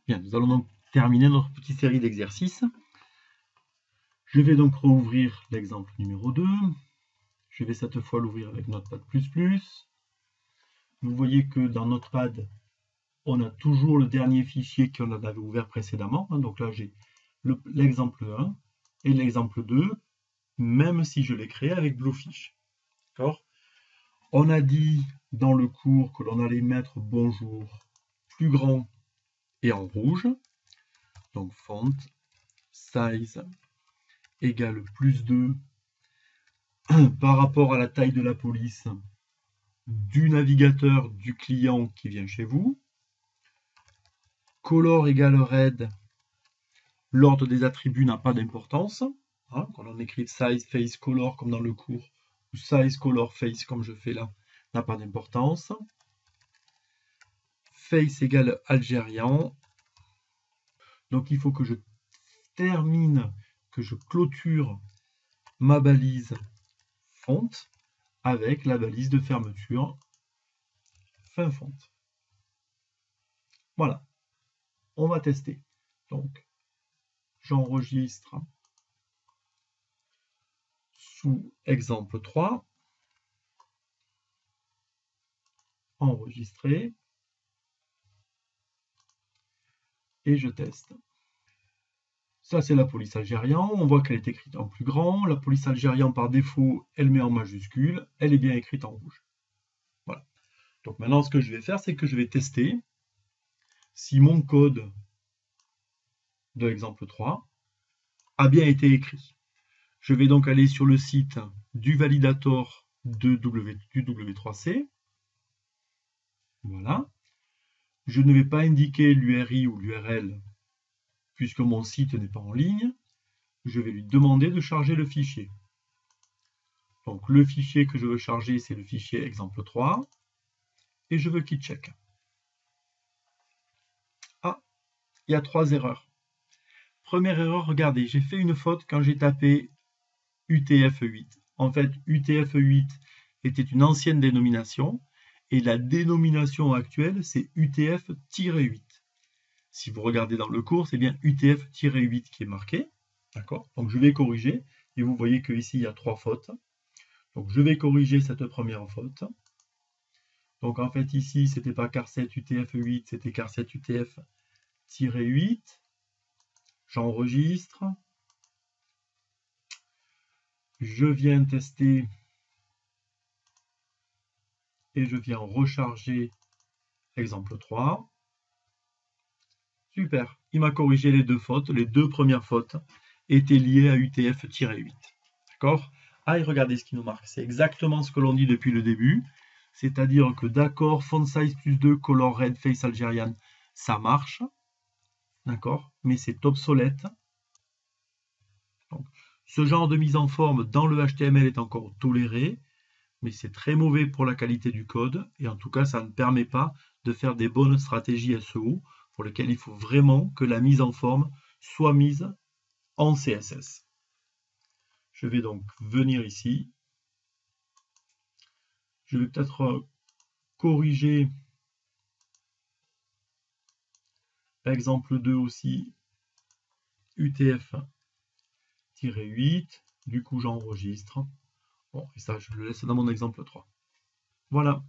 Bien, nous allons donc terminer notre petite série d'exercices. Je vais donc rouvrir l'exemple numéro 2. Je vais cette fois l'ouvrir avec Notepad++. Vous voyez que dans Notepad, on a toujours le dernier fichier qu'on avait ouvert précédemment. Donc là, j'ai l'exemple 1 et l'exemple 2, même si je l'ai créé avec Bluefish. On a dit dans le cours que l'on allait mettre bonjour plus grand et en rouge. Donc font size égale +2 par rapport à la taille de la police du navigateur du client qui vient chez vous. Color égale red, l'ordre des attributs n'a pas d'importance. Quand on écrit size, face, color comme dans le cours, ou size, color, face comme je fais là, n'a pas d'importance. Face égale algérian. Donc il faut que je termine, que je clôture ma balise font avec la balise de fermeture fin font. Voilà, on va tester. Donc, j'enregistre sous exemple 3, enregistrer, et je teste. Ça, c'est la police algérienne. On voit qu'elle est écrite en plus grand. La police algérienne, par défaut, elle met en majuscule. Elle est bien écrite en rouge. Voilà. Donc maintenant, ce que je vais faire, c'est que je vais tester si mon code de l'exemple 3 a bien été écrit. Je vais donc aller sur le site du validator du W3C. Voilà. Je ne vais pas indiquer l'URI ou l'URL puisque mon site n'est pas en ligne. Je vais lui demander de charger le fichier. Donc le fichier que je veux charger, c'est le fichier exemple 3. Et je veux qu'il check. Ah, il y a 3 erreurs. Première erreur, regardez, j'ai fait une faute quand j'ai tapé UTF-8. En fait, UTF-8 était une ancienne dénomination et la dénomination actuelle, c'est UTF-8. Si vous regardez dans le cours, c'est bien UTF-8 qui est marqué. D'accord? Donc je vais corriger et vous voyez qu'ici, il y a 3 fautes. Donc je vais corriger cette première faute. Donc en fait, ici, c'était pas car7 UTF-8, c'était car7 UTF-8. J'enregistre. Je viens tester et je viens recharger exemple 3. Super, il m'a corrigé les 2 fautes. Les 2 premières fautes étaient liées à UTF-8. D'accord? Ah, et regardez ce qui nous marque. C'est exactement ce que l'on dit depuis le début. C'est-à-dire que d'accord, font size +2, color red, face algérian, ça marche. D'accord? Mais c'est obsolète. Donc, ce genre de mise en forme dans le HTML est encore toléré, mais c'est très mauvais pour la qualité du code, et en tout cas, ça ne permet pas de faire des bonnes stratégies SEO, pour lesquelles il faut vraiment que la mise en forme soit mise en CSS. Je vais donc venir ici. Je vais peut-être corriger exemple 2 aussi, UTF-8. Du coup, j'enregistre. Bon, et ça, je le laisse dans mon exemple 3. Voilà.